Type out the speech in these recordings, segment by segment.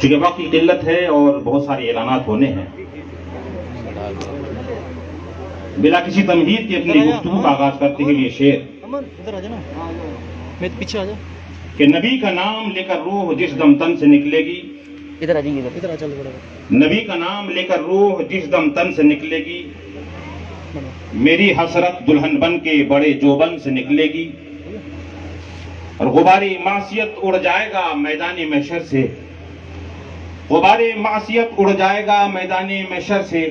چونکہ وقت کی قلت ہے اور بہت سارے اعلانات ہونے ہیں، بلا کسی تمہید کے اپنی گفتگو کا آغاز کرتے ہیں یہ شعر پیچھے آ جا، کہ نبی کا نام لے کر روح جس دم تن سے نکلے گی، ادھر آ جائیں، ادھر آ چل بڑا نبی کا نام لے کر روح جس دم تن سے نکلے گی، میری حسرت دلہن بن کے بڑے جوبن سے نکلے گی، اور غبار معصیت اڑ جائے گا میدان محشر سے، غبار معصیت اڑ جائے گا میدان محشر سے،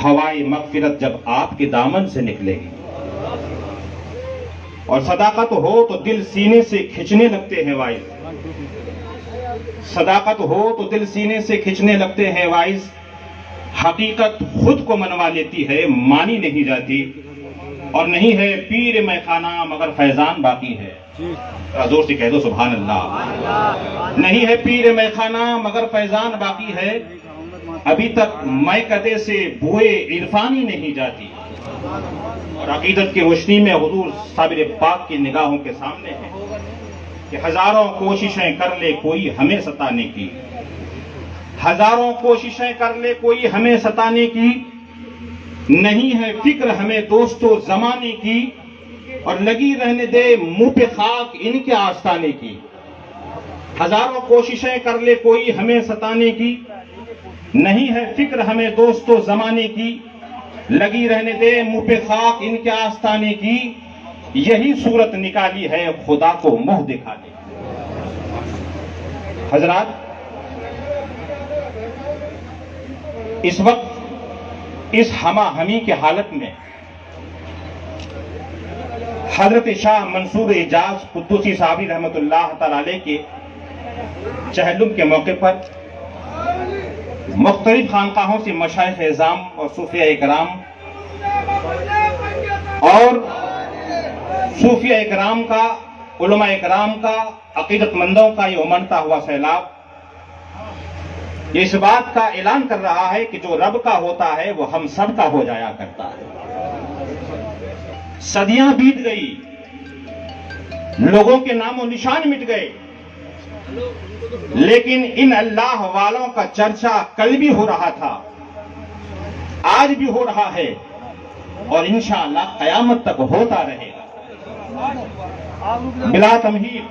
ہوائے مغفرت جب آپ کے دامن سے نکلے گی، اور صداقت ہو تو دل سینے سے کھچنے لگتے ہیں وائز، صداقت ہو تو دل سینے سے کھچنے لگتے ہیں وائز، حقیقت خود کو منوا لیتی ہے مانی نہیں جاتی، اور نہیں ہے پیر میں خانہ مگر فیضان باقی ہے، زور سے کہہ دو سبحان اللہ، نہیں ہے پیر میں خانہ مگر فیضان باقی ہے، ابھی تک میں کدے سے بوئے عرفانی نہیں جاتی، اور عقیدت کی روشنی میں حضور صابر پاک کی نگاہوں کے سامنے ہے کہ ہزاروں کوششیں کر لے کوئی ہمیں ستانے کی، ہزاروں کوششیں کر لے کوئی ہمیں ستانے کی، نہیں ہے فکر ہمیں دوستو زمانے کی، اور لگی رہنے دے منہ پہ خاک ان کے آستانے کی، ہزاروں کوششیں کر لے کوئی ہمیں ستانے کی، نہیں ہے فکر ہمیں دوستو زمانے کی، لگی رہنے دے منہ پہ خاک ان کے آستانے کی، یہی صورت نکالی ہے خدا کو منہ دکھانے کی۔ حضرات، اس وقت اس ہمہ ہمی کے حالت میں حضرت شاہ منصور اعجاز قدوسی صاحبی رحمت اللہ تعالی علیہ کے چہلم کے موقع پر مختلف خانقاہوں سے مشائخ اعظام اور صوفیاء اکرام اور صوفیاء اکرام کا، علماء اکرام کا، عقیدت مندوں کا یہ امنڈتا ہوا سیلاب یہ اس بات کا اعلان کر رہا ہے کہ جو رب کا ہوتا ہے وہ ہم سب کا ہو جایا کرتا ہے۔ صدیاں بیت گئی، لوگوں کے نام و نشان مٹ گئے، لیکن ان اللہ والوں کا چرچا کل بھی ہو رہا تھا، آج بھی ہو رہا ہے، اور انشاءاللہ قیامت تک ہوتا رہے گا۔ بلا تمہید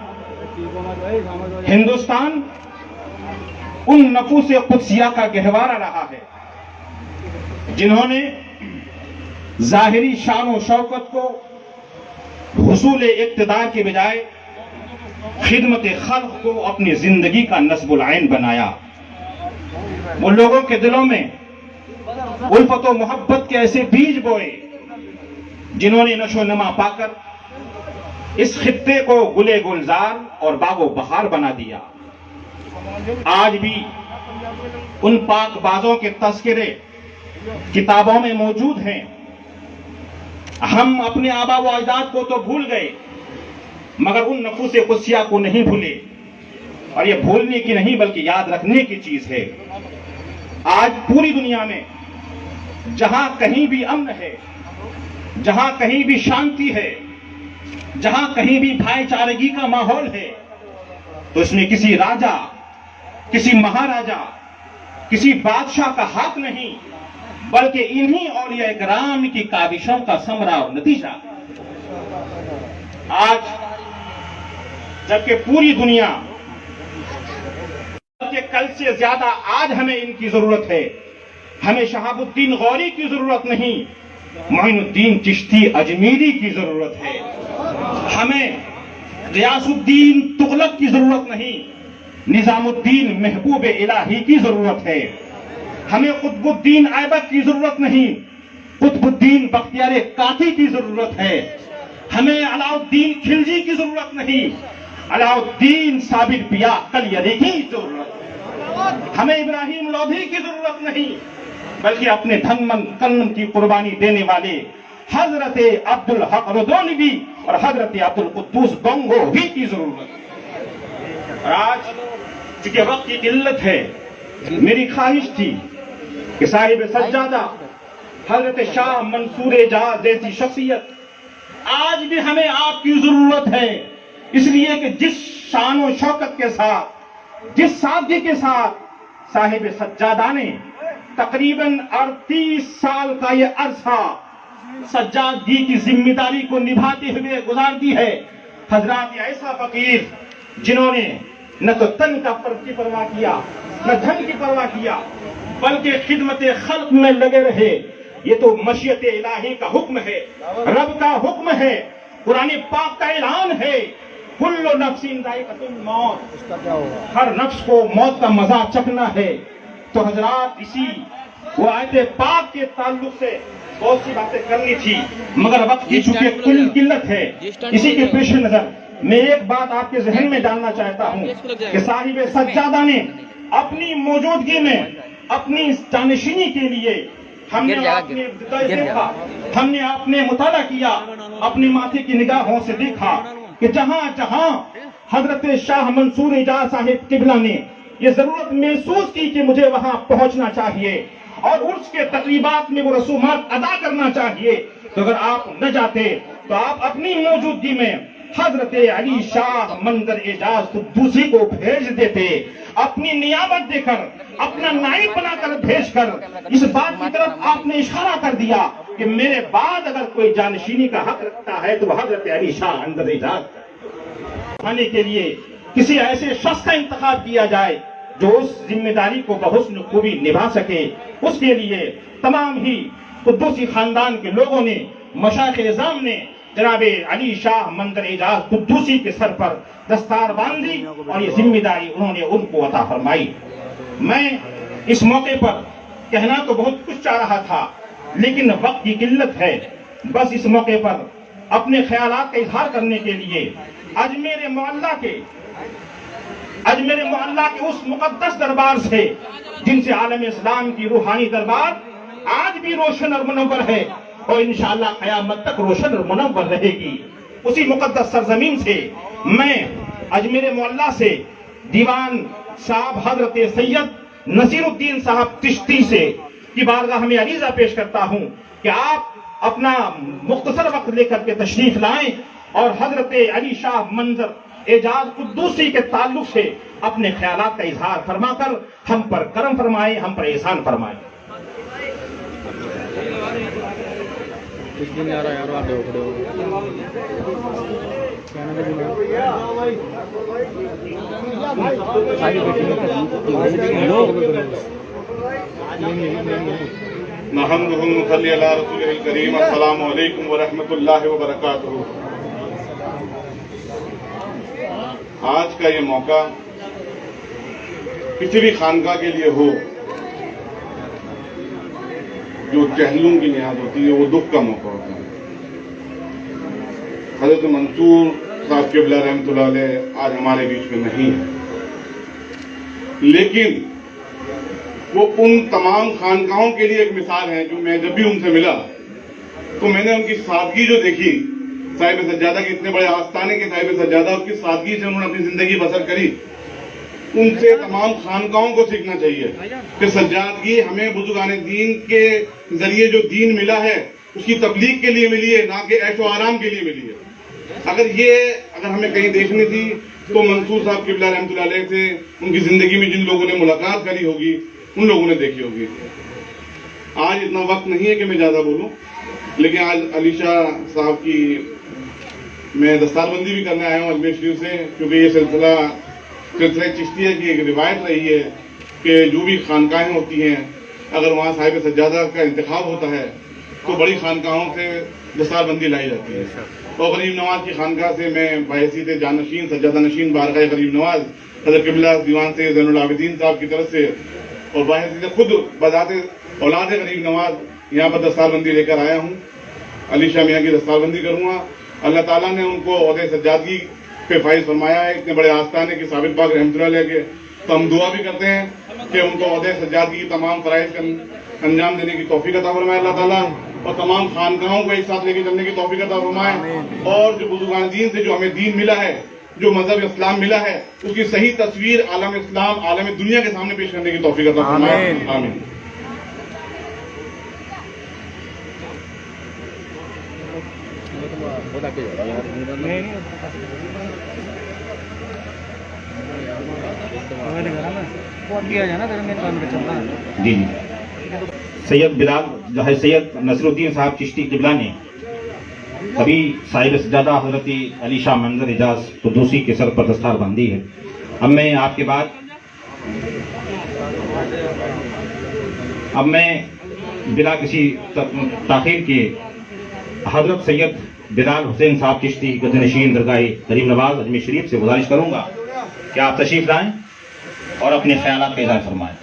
ہندوستان ان نفوس قدسیہ کا گہوارہ رہا ہے جنہوں نے ظاہری شان و شوکت کو حصول اقتدار کے بجائے خدمت خلق کو اپنی زندگی کا نصب العین بنایا۔ وہ لوگوں کے دلوں میں الفت و محبت کے ایسے بیج بوئے جنہوں نے نشو و نما پا کر اس خطے کو گلے گلزار اور باغ و بہار بنا دیا۔ آج بھی ان پاک بازوں کے تذکرے کتابوں میں موجود ہیں۔ ہم اپنے آبا و اجداد کو تو بھول گئے مگر ان نفوس قدسیہ کو نہیں بھولے، اور یہ بھولنے کی نہیں بلکہ یاد رکھنے کی چیز ہے۔ آج پوری دنیا میں جہاں کہیں بھی امن ہے، جہاں کہیں بھی شانتی ہے، جہاں کہیں بھی بھائی چارگی کا ماحول ہے، تو اس میں کسی راجا، کسی مہاراجا، کسی بادشاہ کا ہاتھ نہیں بلکہ انہی اولیاء کرام کی کاوشوں کا ثمرہ اور نتیجہ۔ آج جبکہ پوری دنیا، بلکہ کل سے زیادہ آج ہمیں ان کی ضرورت ہے۔ ہمیں شہاب الدین غوری کی ضرورت نہیں، معین الدین چشتی اجمیری کی ضرورت ہے۔ ہمیں غیاث الدین تغلق کی ضرورت نہیں، نظام الدین محبوب الہی کی ضرورت ہے۔ ہمیں قطب الدین ایبک کی ضرورت نہیں، قطب الدین بختیار کاکی کی ضرورت ہے۔ ہمیں علاء الدین خلجی کی ضرورت نہیں، علاء الدین صابر پیا کلیری کی ضرورت ہے۔ ہمیں ابراہیم لودھی کی ضرورت نہیں بلکہ اپنے دھن من کن کی قربانی دینے والے حضرت عبدالحق رضوانوی اور حضرت عبدالقدوس گنگو ہی کی ضرورت ہے۔ اور آج چونکہ وقت کی قلت ہے، میری خواہش تھی کہ صاحب سجادہ حضرت شاہ منصور اعجاز جیسی شخصیت، آج بھی ہمیں آپ کی ضرورت ہے، اس لیے کہ جس شان و شوکت کے ساتھ جس سادگی کے ساتھ صاحب سجادہ نے تقریباً 38 سال کا یہ عرصہ سجادگی کی ذمہ داری کو نبھاتے ہوئے گزار دی ہے. حضرات ایسا فقیر جنہوں نے نہ تو تن کا کی پرواہ کیا نہ دھن کی پرواہ کیا بلکہ خدمت خلق میں لگے رہے. یہ تو مشیت الہی کا حکم ہے, رب کا حکم ہے, قرآن پاک کا اعلان ہے, کل نفس ذائقۃ الموت, ہر نفس کو موت کا مزہ چکھنا ہے. تو حضرات اسی وہ آیت پاک کے تعلق سے بہت سی باتیں کرنی تھی مگر وقت کی چونکہ کل قلت ہے, اسی کے پیش نظر میں ایک بات آپ کے ذہن میں ڈالنا چاہتا ہوں کہ صاحب سجادہ نے اپنی موجودگی میں اپنی جانشینی کے لیے ہم نے دیکھا, ہم نے اپنے مطالعہ کیا, اپنے ماتھے کی نگاہوں سے دیکھا کہ جہاں جہاں حضرت شاہ منصور اعجاز صاحب قبلہ نے یہ ضرورت محسوس کی کہ مجھے وہاں پہنچنا چاہیے اور عرس کے تقریبات میں وہ رسومات ادا کرنا چاہیے, تو اگر آپ نہ جاتے تو آپ اپنی موجودگی میں حضرت علی شاہ منظر اعجاز قدوسی کو بھیج دیتے, اپنی نیابت دے کر, اپنا نائب بنا کر بھیج کر اس بات کی طرف آپ نے اشارہ کر دیا کہ میرے بعد اگر کوئی جانشینی کا حق رکھتا ہے تو حضرت علی شاہ منظر اعجاز آنے کے لیے کسی ایسے شخص کا انتخاب کیا جائے جو اس ذمہ داری کو بحسن خوبی نبھا سکے. اس کے لیے تمام ہی قدوسی خاندان کے لوگوں نے, مشائخ اعظام نے جناب علی شاہ منظر اعجاز قدوسی کے سر پر دستار باندھی اور یہ ذمہ داری انہوں نے ان کو عطا فرمائی. میں اس موقع پر کہنا تو بہت کچھ چاہ رہا تھا لیکن وقت کی قلت ہے. بس اس موقع پر اپنے خیالات کا اظہار کرنے کے لیے اجمیر معلیٰ کے اس مقدس دربار سے جن سے عالم اسلام کی روحانی دربار آج بھی روشن اور منور ہے اور انشاءاللہ قیامت تک روشن اور منور رہے گی, اسی مقدس سرزمین سے میں اجمیر معلیٰ سے دیوان صاحب حضرت سید نصیر الدین صاحب چشتی سے کی بارگاہ میں عریضہ پیش کرتا ہوں کہ آپ اپنا مختصر وقت لے کر کے تشریف لائیں اور حضرت علی شاہ منظر اعجاز قدوسی کے تعلق سے اپنے خیالات کا اظہار فرما کر ہم پر کرم فرمائیں, ہم پر احسان فرمائیں. نحمدہ ونصلی علی رسولہ الکریم. السلام علیکم ورحمۃ اللہ وبرکاتہ. آج کا یہ موقع کسی بھی خانقاہ کے لیے ہو جو چہلوں کی نہاد ہوتی ہے وہ دکھ کا موقع ہوتا ہے. حضرت منصور صاحب قبلہ رحمۃ اللہ علیہ آج ہمارے بیچ میں نہیں ہے لیکن وہ ان تمام خانقاہوں کے لیے ایک مثال ہے جو میں جب بھی ان سے ملا تو میں نے ان کی سادگی جو دیکھی, صاحب سجادہ کے اتنے بڑے آستانے کے صاحب سجادہ اس کی سادگی سے انہوں نے اپنی زندگی بسر کری. ان سے تمام خانقاہوں کو سیکھنا چاہیے کہ سجادگی ہمیں بزرگان دین کے ذریعے جو دین ملا ہے اس کی تبلیغ کے لیے ملی ہے, نہ کہ عیش و آرام کے لیے ملی ہے. اگر ہمیں کہیں دیکھنی تھی تو منصور صاحب قبلہ رحمۃ اللہ علیہ سے ان کی زندگی میں جن لوگوں نے ملاقات کری ہوگی ان لوگوں نے دیکھی ہوگی. آج اتنا وقت نہیں ہے کہ میں زیادہ بولوں لیکن آج علی شاہ صاحب کی میں دستار بندی بھی کرنے آیا ہوں اجمیر شریف سے, کیونکہ یہ سلسلہ چشتیہ کی ایک روایت رہی ہے کہ جو بھی خانقاہیں ہوتی ہیں اگر وہاں صاحب سجادہ کا انتخاب ہوتا ہے تو بڑی خانقاہوں سے دستار بندی لائی جاتی ہے. اور غریب نواز کی خانقاہ سے میں بحیثیت جانشین سجادہ نشین بارگاہ غریب نواز حضرت قبلہ دیوان سے زین العابدین صاحب کی طرف سے اور بحیثیت خود بذات اولاد غریب نواز یہاں پر دستار بندی لے کر آیا ہوں. علی شاہ میاں کی دستار بندی کروں گا. اللہ تعالیٰ نے ان کو عہدے سجادگی پہ فائز فرمایا ہے, اتنے بڑے آستانے کی ثابت پاک رحمۃ اللہ علیہ کے, تو ہم دعا بھی کرتے ہیں کہ ان کو عہدے سجادگی کی تمام فرائض کا انجام دینے کی توفیق عطا فرمائے اللہ تعالیٰ, اور تمام خانقاہوں کو ایک ساتھ لے کے چلنے کی توفیق عطا فرمائے, اور جو بزرگان دین سے جو ہمیں دین ملا ہے, جو مذہب اسلام ملا ہے, اس کی صحیح تصویر عالم اسلام عالم دنیا کے سامنے پیش کرنے کی توفیق عطا فرمائے. آمین. جی جی سید بلال جو ہے سید نصر الدین صاحب چشتی قبلہ نے کبھی صاحب سجادہ حضرت علی شاہ منظر اعجاز قدوسی کے سر پر دستار باندھی ہے. اب میں بلا کسی تاخیر کے حضرت سید بلال حسین صاحب چشتی گدنشین درگاہ کریم نواز اجمیر شریف سے گزارش کروں گا کہ آپ تشریف لائیں اور اپنے خیالات کا اظہار فرمائیں.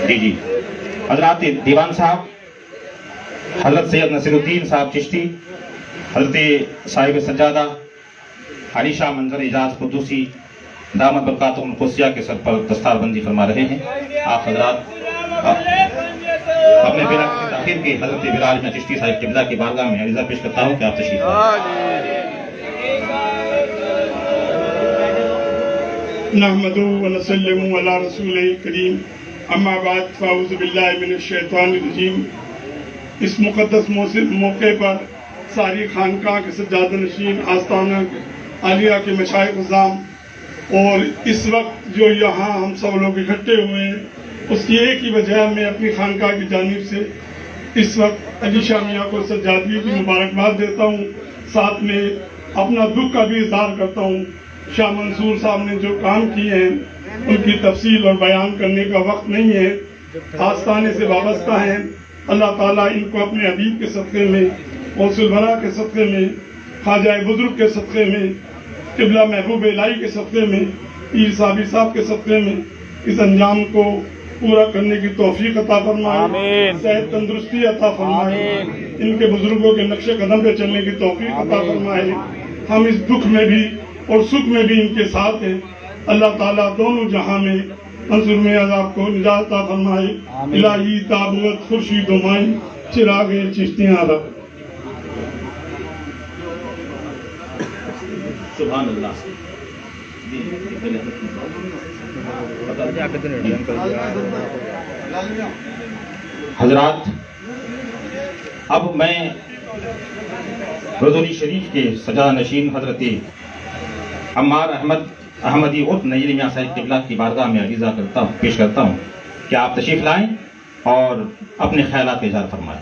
جی جی حضرات دیوان صاحب، حضرت سید نصر الدین صاحب چشتی، حضرت صاحب سجادہ علی شاہ منظر اعجاز قدوسی دامت برکاتہم القدسیہ کے سر پر دستار بندی فرما رہے ہیں. آپ حضرات اپنے بلا کی تاخیر کے حضرت بلال میں چشتی صاحب قبلہ کی بارگاہ میں عریضہ پیش کرتا ہوں کہ آپ تشریف لائیں. نحمدہ ونسلم علی رسول کریم، اما بعد فاعوذ باللہ من الشیطان الرجیم. اس مقدس موقع پر ساری خانقاہ کے سجادہ نشین آستانہ عالیہ کے مشائخ اعظام اور اس وقت جو یہاں ہم سب لوگ اکٹھے ہوئے ہیں، اس کی ایک ہی وجہ میں اپنی خانقاہ کی جانب سے اس وقت علی شاہ میاں کو سجادگی کی مبارکباد دیتا ہوں. ساتھ میں اپنا دکھ کا بھی اظہار کرتا ہوں. شاہ منصور صاحب نے جو کام کیے ہیں ان کی تفصیل اور بیان کرنے کا وقت نہیں ہے. آستانے سے وابستہ ہیں. اللہ تعالیٰ ان کو اپنے حبیب کے صدقے میں، غوث الورا کے صدقے میں، خواجہ بزرگ کے صدقے میں، قبلہ محبوب الہی کے صدقے میں، پیر صابری صاحب کے صدقے میں اس انجام کو پورا کرنے کی توفیق عطا فرمائے. صحت تندرستی عطا فرمائے. ان کے بزرگوں کے نقش قدم پہ چلنے کی توفیق عطا فرمائے. ہم اس دکھ میں بھی اور سکھ میں بھی ان کے ساتھ ہیں. اللہ تعالیٰ دونوں جہاں میں منصور میں عذاب کو نجات عطا فرمائے. الہی تابوت خورشید و مائی چراغ چشتیاں رب. سبحان اللہ. حضرات اب میں رضوی شریف کے سجادہ نشین حضرت عمار احمدی عرف نیر میاں صاحب قبلہ کی بارگاہ میں عریضہ پیش کرتا ہوں کہ آپ تشریف لائیں اور اپنے خیالات کا اظہار فرمائیں.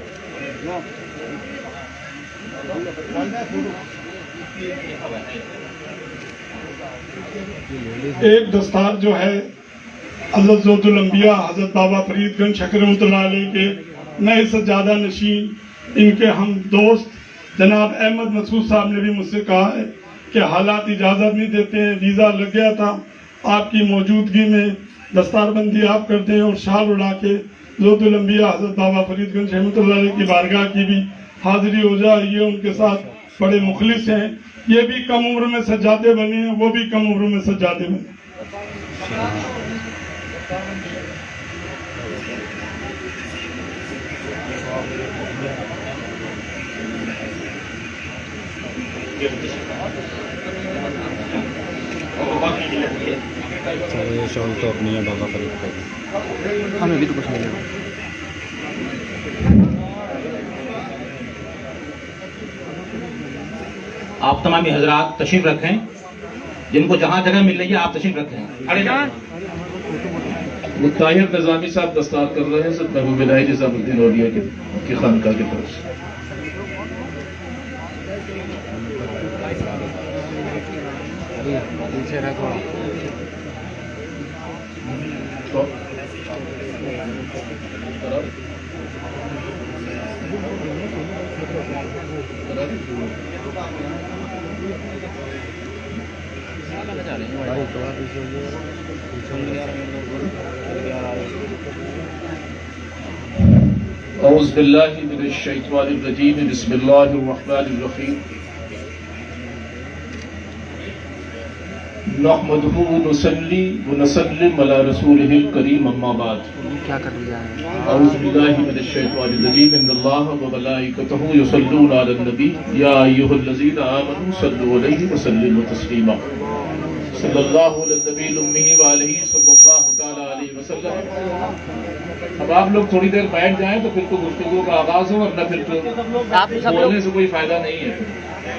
ایک دستار جو ہے حضرت زود الانبیاء حضرت بابا فرید گنج شکر رحمۃ اللہ علیہ کے نئے سجادہ نشین ان کے ہم دوست جناب احمد مسعود صاحب نے بھی مجھ سے کہا ہے کہ حالات اجازت نہیں دیتے ہیں. ویزا لگ گیا تھا، آپ کی موجودگی میں دستار بندی آپ کرتے ہیں اور شال اڑا کے زود الانبیاء حضرت بابا فرید گنج رحمۃ اللہ علیہ کی بارگاہ کی بھی حاضری ہو جائے. یہ ان کے ساتھ بڑے مخلص ہیں. یہ بھی کم عمر میں سجادے بنے ہیں، وہ بھی کم عمر میں سجادے بنے. شال تو اپنی ہے بابا فرید کا، ہمیں بھی تو کچھ نہیں ہے. آپ تمام حضرات تشریف رکھیں، جن کو جہاں جگہ مل رہی ہے آپ تشریف رکھیں. طاہر نظامی صاحب دستار کر رہے ہیں سب محبوب الہی نظام الدین اولیاء کی خانقاہ کی طرف سے. اعوذ باللہ من الشیطان الرجیم، بسم اللہ الرحمن الرحیم. نحمدہ ونصلی ونسلم علی رسولہ الکریم، اما بعد. کیا کر لیا ہے؟ اعوذ باللہ من الشیطان الرجیم، ان اللہ وملائکتہ یصلون علی النبی یا ایھا الذین آمنوا صلوا علیہ وسلموا تسلیما. صلی اللہ علی النبی الامی وآلہ صلی اللہ تعالی علیہ وسلم. اب آپ لوگ تھوڑی دیر بیٹھ جائیں تو پھر تو گفتگو کا آغاز ہو، ورنہ پھر تو بولنے سے کوئی فائدہ نہیں ہے.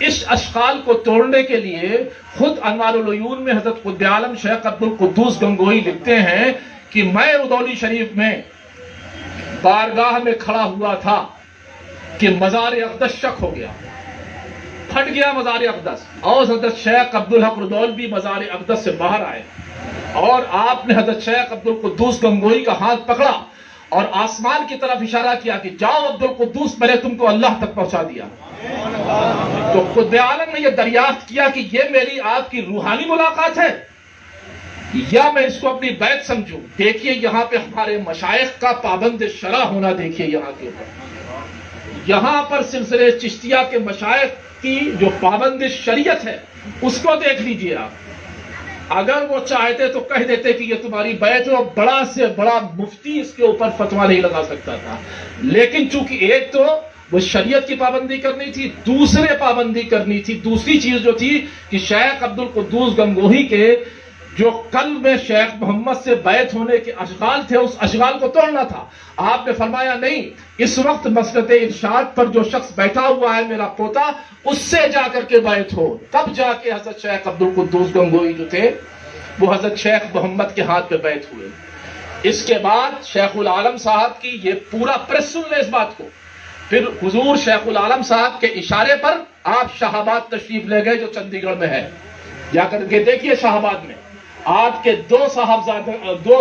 اس اشغال کو توڑنے کے لیے خود انوار العیون میں حضرت قطب عالم شیخ عبد القدوس گنگوہی لکھتے ہیں کہ میں رودولی شریف میں بارگاہ میں کھڑا ہوا تھا کہ مزار اقدس شک ہو گیا، پھٹ گیا مزار اقدس، اور حضرت شیخ عبدالحق رودول بھی مزار اقدس سے باہر آئے اور آپ نے حضرت شیخ عبد القدوس گنگوہی کا ہاتھ پکڑا اور آسمان کی طرف اشارہ کیا کہ جاؤ عبد القدوس، میں نے تم کو اللہ تک پہنچا دیا۔ تو قطب عالم نے یہ دریافت کیا کہ یہ میری آپ کی روحانی ملاقات ہے یا میں اس کو اپنی بیعت سمجھوں۔ دیکھیے یہاں پہ ہمارے مشائخ کا پابند شرع ہونا، دیکھیے یہاں کے اوپر، یہاں پر سلسلے چشتیہ کے مشائخ کی جو پابند شریعت ہے اس کو دیکھ لیجیے آپ۔ اگر وہ چاہتے تو کہہ دیتے کہ یہ تمہاری بیعت ہے، بڑا سے بڑا مفتی اس کے اوپر فتویٰ نہیں لگا سکتا تھا، لیکن چونکہ ایک تو وہ شریعت کی پابندی کرنی تھی، دوسرے پابندی کرنی تھی، دوسری چیز جو تھی کہ شیخ عبد القدوس گنگوہی کے جو قلب میں شیخ محمد سے بیعت ہونے کے اشغال تھے، اس اشغال کو توڑنا تھا۔ آپ نے فرمایا نہیں، اس وقت مسلط ارشاد پر جو شخص بیٹھا ہوا ہے میرا پوتا، اس سے جا کر کے بیعت ہو۔ تب جا کے حضرت شیخ عبد القدوس گنگوہی جو تھے وہ حضرت شیخ محمد کے ہاتھ پہ بیعت ہوئے۔ اس کے بعد شیخ العالم صاحب کی یہ پورا پریس سن لے اس بات کو، پھر حضور شیخ العالم صاحب کے اشارے پر آپ شاہ آباد تشریف لے گئے جو چندی گڑھ میں ہے، جا کر کے دیکھیے شاہ آباد میں آپ کے دو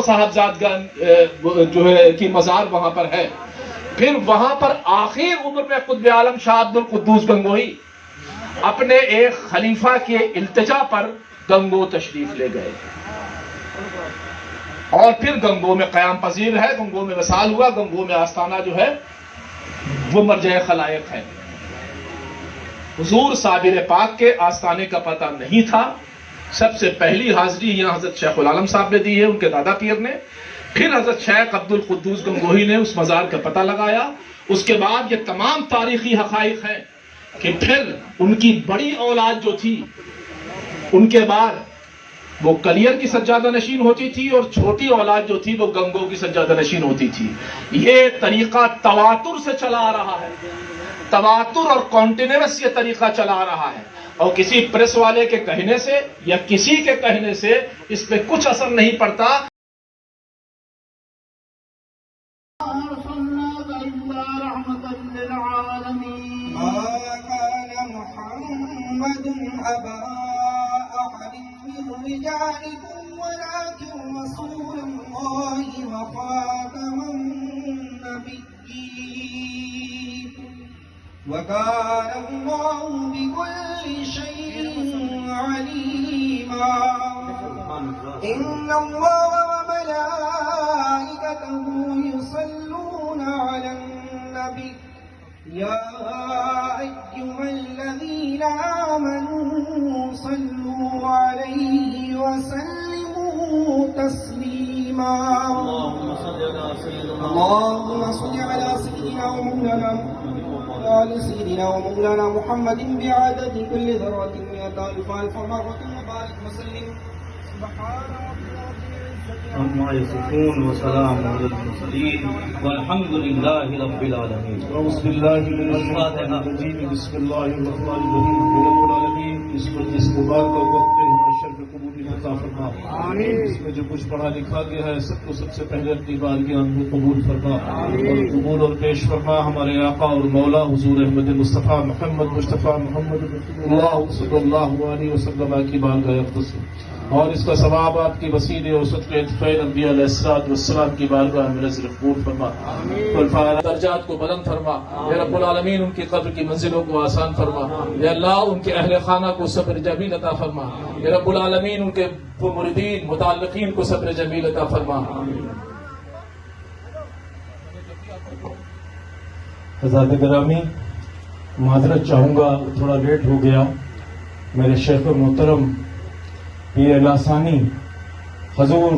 صاحبزادگان جو ہے کی مزار وہاں پر ہے۔ پھر وہاں پر آخر عمر میں قطب عالم شاہ عبد القدوس گنگوہی اپنے ایک خلیفہ کے التجا پر گنگو تشریف لے گئے اور پھر گنگو میں قیام پذیر ہے، گنگو میں وصال ہوا، گنگو میں آستانہ جو ہے وہ مرجع خلائق ہے۔ حضور صابر پاک کے آستانے کا پتہ نہیں تھا، سب سے پہلی حاضری یہاں حضرت شیخ العالم صاحب نے دی ہے، ان کے دادا پیر نے، پھر حضرت شیخ عبد القدوس گنگوہی نے اس مزار کا پتہ لگایا۔ اس کے بعد یہ تمام تاریخی حقائق ہیں کہ پھر ان کی بڑی اولاد جو تھی ان کے بعد وہ کلیر کی سجادہ نشین ہوتی تھی اور چھوٹی اولاد جو تھی وہ گنگو کی سجادہ نشین ہوتی تھی۔ یہ طریقہ تواتر سے چلا آ رہا ہے، تواتر اور کانٹینیوس یہ طریقہ چلا آ رہا ہے، اور کسی پریس والے کے کہنے سے یا کسی کے کہنے سے اس پہ کچھ اثر نہیں پڑتا۔ رجالكم ولكن رسول الله وخاتم النبيين وكان الله بكل شيء عليما إن الله وملائكته يصلون على النبي يا أيها الذين آمنوا صلوا عليه وسلموا تسليما اللهم صل على سيدنا ومولانا وعلى سيدنا ومولانا محمد بعدد كل ذرة مئة ألف مرة وبارك وسلم سبحان عما يصفون وسلام على المرسلين والحمد لله رب العالمين. أعوذ بالله من الشيطان الرجيم بسم الله الرحمن الرحيم. رب العالمین اس مبارک وقت میں ہمیں شرف قبول عطا فرما، اس میں جو کچھ پڑھا لکھا گیا ہے سب کو سب سے پہلے اپنی بارگاہ میں قبول فرما اور قبول اور پیش فرما ہمارے آقا اور مولا حضور احمد مصطفیٰ محمد محمد رسول اللہ صلی اللہ علیہ وسلم کی بارگاہ اقدس اور اس کا ثواب آپ کی وسیلے اور صدقہ اتفاق انبیاء علیہ السلام کی بارگاہ میں نظر قبول فرما، درجات کو بلند فرما یا رب العالمین، ان کی قبر کی منزلوں کو آسان فرما یا اللہ، ان کے اہل خانہ کو صبر جمیل عطا فرما یا رب العالمین، ان کے مریدین متعلقین کو صبر جمیل عطا فرما۔ حضرات گرامی، معذرت چاہوں گا تھوڑا لیٹ ہو گیا۔ میرے شیخ محترم پیر لاسانی حضور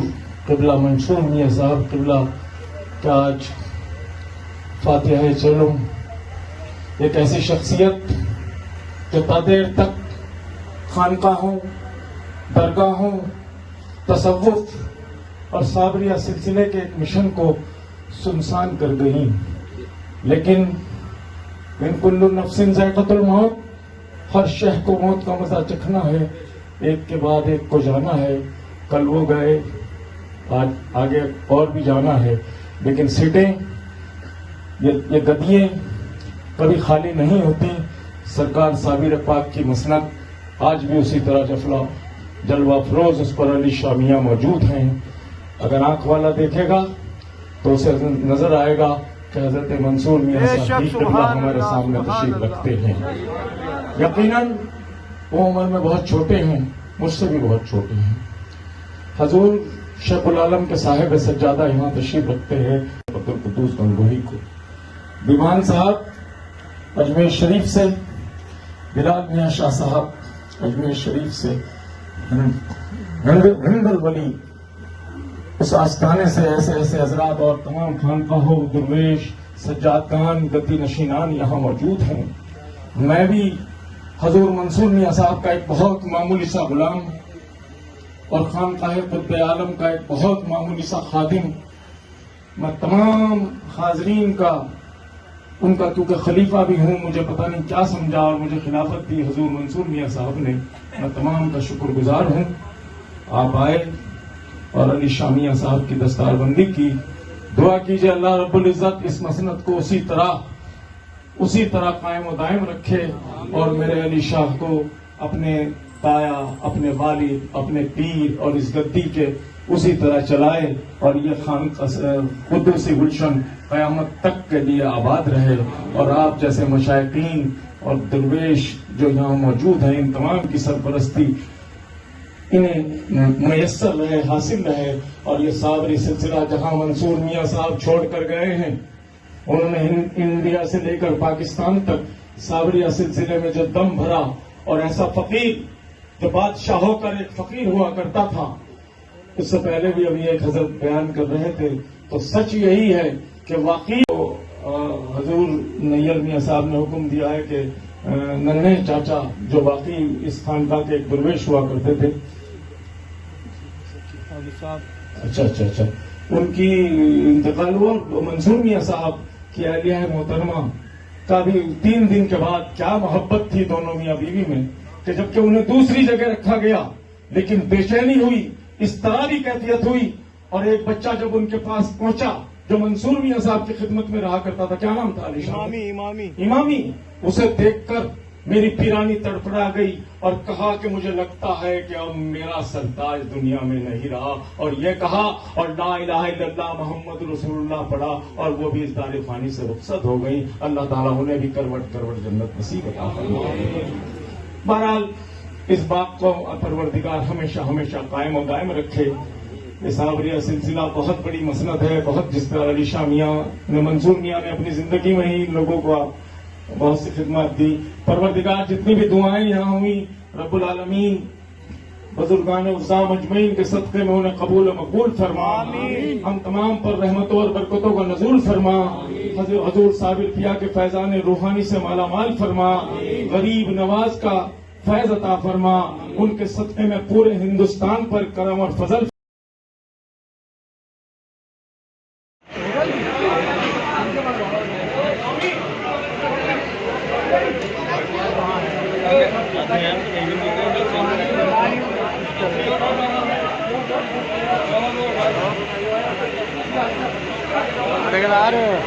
قبلہ منصور میاں صاحب قبلہ کا آج فاتحہ چلم، ایک ایسی شخصیت جو تا دیر تک خانقاہوں، درگاہوں، تصوف اور صابریہ سلسلے کے ایک مشن کو سنسان کر گئیں، لیکن من کل نفس ذائقۃ الموت ہر شہ کو موت کا مزہ چکھنا ہے، ایک کے بعد ایک کو جانا ہے، کل وہ گئے، آج آگے اور بھی جانا ہے، لیکن سیٹیں یہ گدیے کبھی خالی نہیں ہوتی۔ سرکار صابر پاک کی مسند آج بھی اسی طرح جلوہ افروز اس پر علی شاہ میاں موجود ہیں۔ اگر آنکھ والا دیکھے گا تو اسے نظر آئے گا کہ حضرت منصور میاں صاحب بھی قبلہ ہمارے سامنے تشریف رکھتے ہیں۔ یقیناً وہ عمر میں بہت چھوٹے ہیں، مجھ سے بھی بہت چھوٹے ہیں۔ حضور شیخ العالم کے صاحب سجادہ یہاں تشریف رکھتے ہیں، عبدالقدوس گنگوہی کو۔ دیوان صاحب اجمیر شریف سے، بلال میاں شاہ صاحب اجمیر شریف سے، ہند الولی اس آستانے سے ایسے ایسے حضرات اور تمام خانقاہوں، درویش، سجادگان، گدی نشینان یہاں موجود ہیں۔ میں بھی حضور منصور میاں صاحب کا ایک بہت معمولی سا غلام اور خانقاہ قطب عالم کا ایک بہت معمولی سا خادم، میں تمام حاضرین کا، ان کا کیونکہ خلیفہ بھی ہوں، مجھے پتہ نہیں کیا سمجھا اور مجھے خلافت دی حضور منصور میاں صاحب نے، میں تمام کا شکر گزار ہوں۔ آپ آئے اور علی شاہ میاں صاحب کی دستار بندی کی۔ دعا کیجئے اللہ رب العزت اس مسند کو اسی طرح قائم و دائم رکھے اور میرے علی شاہ کو اپنے تایا، اپنے والد، اپنے پیر اور اس گدی کے اسی طرح چلائے اور یہ قدوسی گلشن قیامت تک کے لیے آباد رہے، اور آپ جیسے مشائقین اور درویش جو یہاں موجود ہیں ان تمام کی سرپرستی انہیں میسر رہے، حاصل رہے، اور یہ صابری سلسلہ جہاں منصور میاں صاحب چھوڑ کر گئے ہیں، انہوں نے انڈیا سے لے کر پاکستان تک صابریہ سلسلے میں جو دم بھرا، اور ایسا فقیر جو بادشاہ ہو کر ایک فقیر ہوا کرتا تھا، اس سے پہلے بھی ابھی ایک حضرت بیان کر رہے تھے، تو سچ یہی ہے کہ واقعی حضور نیل میاں صاحب نے حکم دیا ہے کہ ننھے چاچا جو واقعی اس خانقاہ کے ایک درویش ہوا کرتے تھے، اچھا ان کی انتقال ہوا، منصور میاں صاحب کی اہلیہ محترمہ کا بھی 3 دن کے بعد کیا محبت تھی دونوں میاں بیوی میں کہ جبکہ انہیں دوسری جگہ رکھا گیا لیکن بے چینی ہوئی، اس طرح بھی کیفیت ہوئی، اور ایک بچہ جب ان کے پاس پہنچا جو منصور میاں صاحب کی خدمت میں رہا کرتا تھا، کیا نام تھا؟ علی شاہ امامی، اسے دیکھ کر میری پیرانی تڑپڑا گئی اور کہا کہ مجھے لگتا ہے کہ اب میرا سرتاج دنیا میں نہیں رہا، اور یہ کہا اور لا الہ الا اللہ محمد رسول اللہ پڑھا، اور وہ بھی اس دار فانی سے رخصت ہو گئی۔ اللہ تعالیٰ انہیں بھی کروٹ کروٹ جنت نصیب عطا فرمائے۔ بہرحال اس بات کو پروردگار ہمیشہ ہمیشہ قائم و دائم رکھے۔ یہ صابریہ سلسلہ بہت بڑی مسند ہے، بہت جس طرح علی شاہ میاں نے، منصور میاں نے اپنی زندگی میں ہی لوگوں کو بہت سی خدمات دی۔ پروردگار جتنی بھی دعائیں یہاں ہوئی، رب العالمین بزرگان عظام اجمعین کے صدقے میں انہیں قبول و مقبول فرما، ہم تمام پر رحمتوں اور برکتوں کا نزول فرما، حضور صابر پیا کے فیضان روحانی سے مالا مال فرما، غریب نواز کا فیض عطا فرما، ان کے صدقے میں پورے ہندوستان پر کرم اور فضل آ رہے